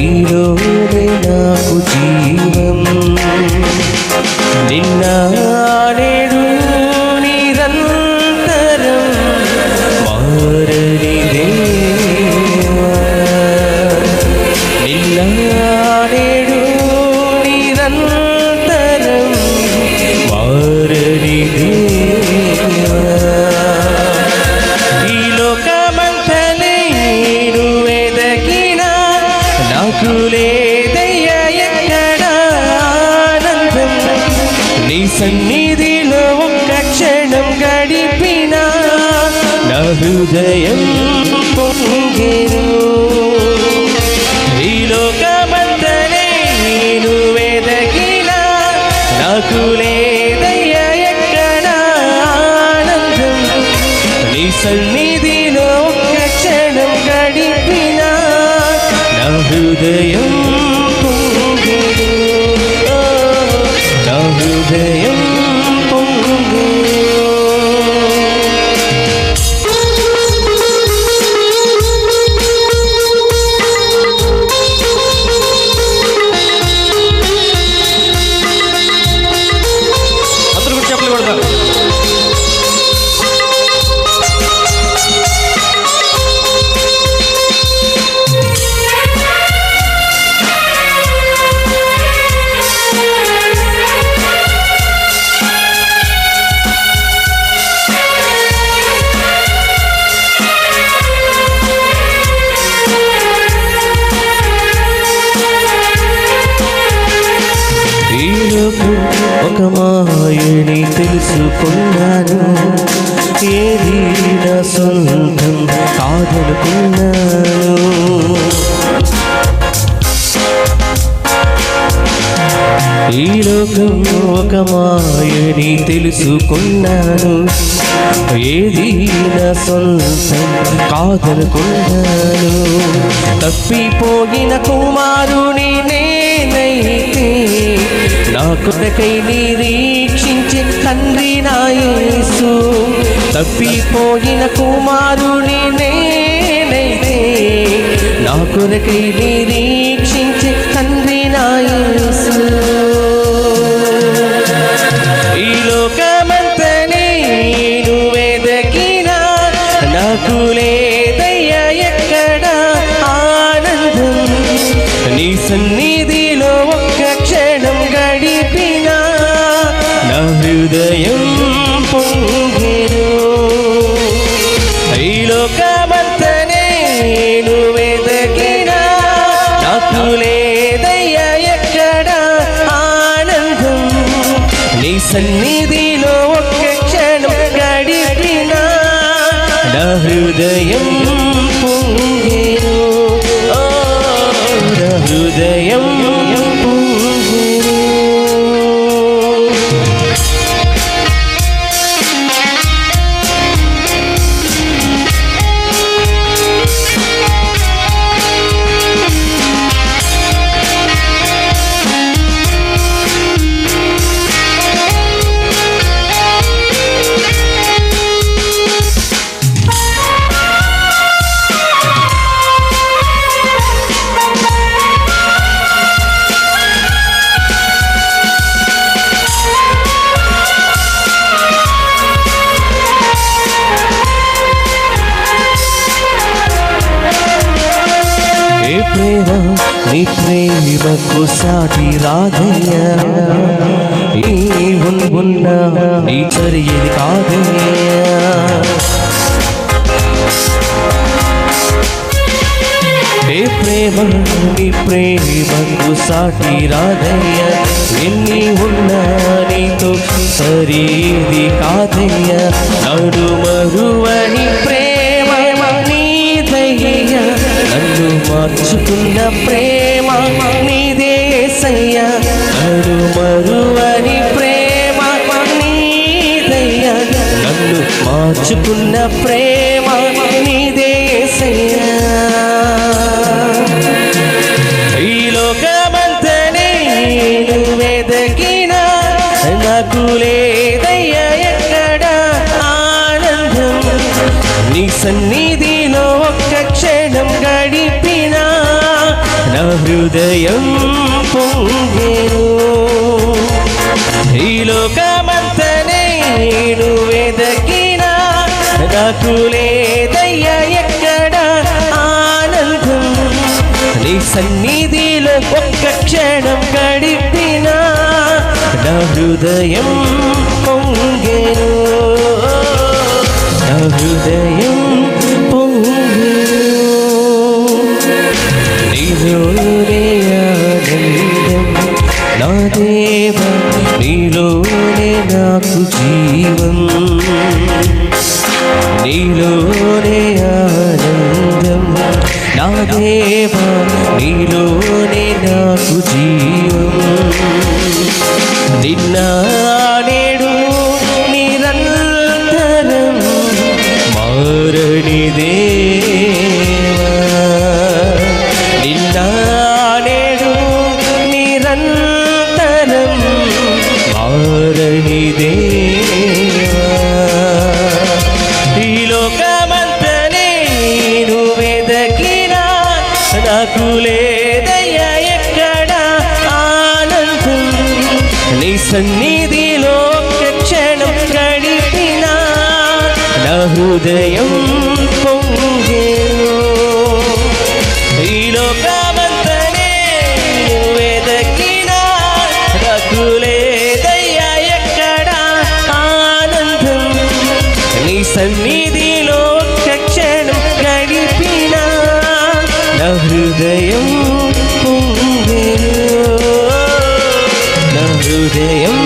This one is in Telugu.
నీలోనే నాకు జీవం నిన్న నేడు నిరంతరం మారని దేవా నిన్న నేడు నిరంతరం మారని దేవా ఈ లోకమంతనే నువ్వు ఎదగినా నాకు లేదయ్యా ఎక్కడ ఆనందం నీ సన్నిధిలో ఒక్క క్షణం గడిపినా నా హృదయం పొంగెను ఈ లోకమంతనే నువ్వు ఎదగినా నాకు లేదయ్యా ఎక్కడ ఆనందం నీ సన్నిధిలో ఒక్క క్షణం గడిపినా నా హృదయం పొంగెను నా హృదయం పొంగెను అందరూ కూడా చెప్పలు కొడతారు ఒక మాయని తెలుసుకున్నాను ఏది నా సొంతం కాదనుకున్నాను ఈ లోకం ఒక మాయని తెలుసుకున్నాను ఏది నా సొంతం కాదనుకున్నాను తప్పిపోయిన కుమారుని నేనైతే నా కొరకై నిరీక్షించే తండ్రి నా యేసు తప్పిపోయిన కుమారుని నేనైతే నా కొరకై నిరీక్షించే తండ్రి నా యేసు ఈ లోకమంతనే నువ్వు ఎదగినా నాకు లేదయ్యా ఎక్కడ ఆనందం నీ సన్నిధిలో ఒక్క క్షణం గడిపినా నా హృదయం పొంగెను ఈ లోకమంతనే నువ్వు ఎదగినా నాకు లేదయ్యా ఎక్కడ ఆనందం నీ సన్నిధిలో ఒక్క క్షణం గడిపినా నా హృదయం పొంగెను నా హృదయం పొంగెను నీ ప్రేమకు సాటి రాదయ్యా ఉన్న నీ చర్యది కాదయ్యా ఏ ప్రేమ నీ ప్రేమకు సాటి రాదయ్యా ఎన్ని ఉన్నా నీతో సరిది కాదయ్యా నడుమరువని ప్రేమ నీదయ్యా నన్ను మార్చుకున్న ప్రేమ నీదేసయ్యా నడుమరువని ప్రేమ నీదయ్యా నన్ను మార్చుకున్న ప్రేమ నీదేసయ్యా ఈ లోకమంతనే నువ్వు వెదకినా నాకు లేదయ్యా ఎక్కడ ఆనందం నీ సన్నిధిలో ఒక్క క్షణం గడిపినా నా హృదయం పొంగెను ఈ లోకమంతనే నేను వెదకినా నాకు లేదయ్యా ఎక్కడ ఆనందం నీ సన్నిధిలో ఒక్క క్షణం గడిపినా నా హృదయం పొంగెను నా హృదయం పొంగెను నీలోనే ఆనందం నా దేవా నీలోనే నాకు జీవం నీలోనే ఆనందం నా దేవా నీలోనే నాకు జీవం నిన్న నేడు నిరంతరం మారని దేవా నిన్న నేడు నిరంతరం మారని దేవా ఈ లోకమంతనే నేను వెదకినా నాకు లేదయ్యా ఎక్కడ ఆనందం నీ సన్నిధిలో క్షణం గడిపినా నా హృదయం పొంగెను ఈ లోకమంతనే వెదకినా నాకు లేదయ్యా ఎక్కడ ఆనందం నీ సన్నిధిలో క్షణం గడిపినా నా హృదయం పొంగెను నా హృదయం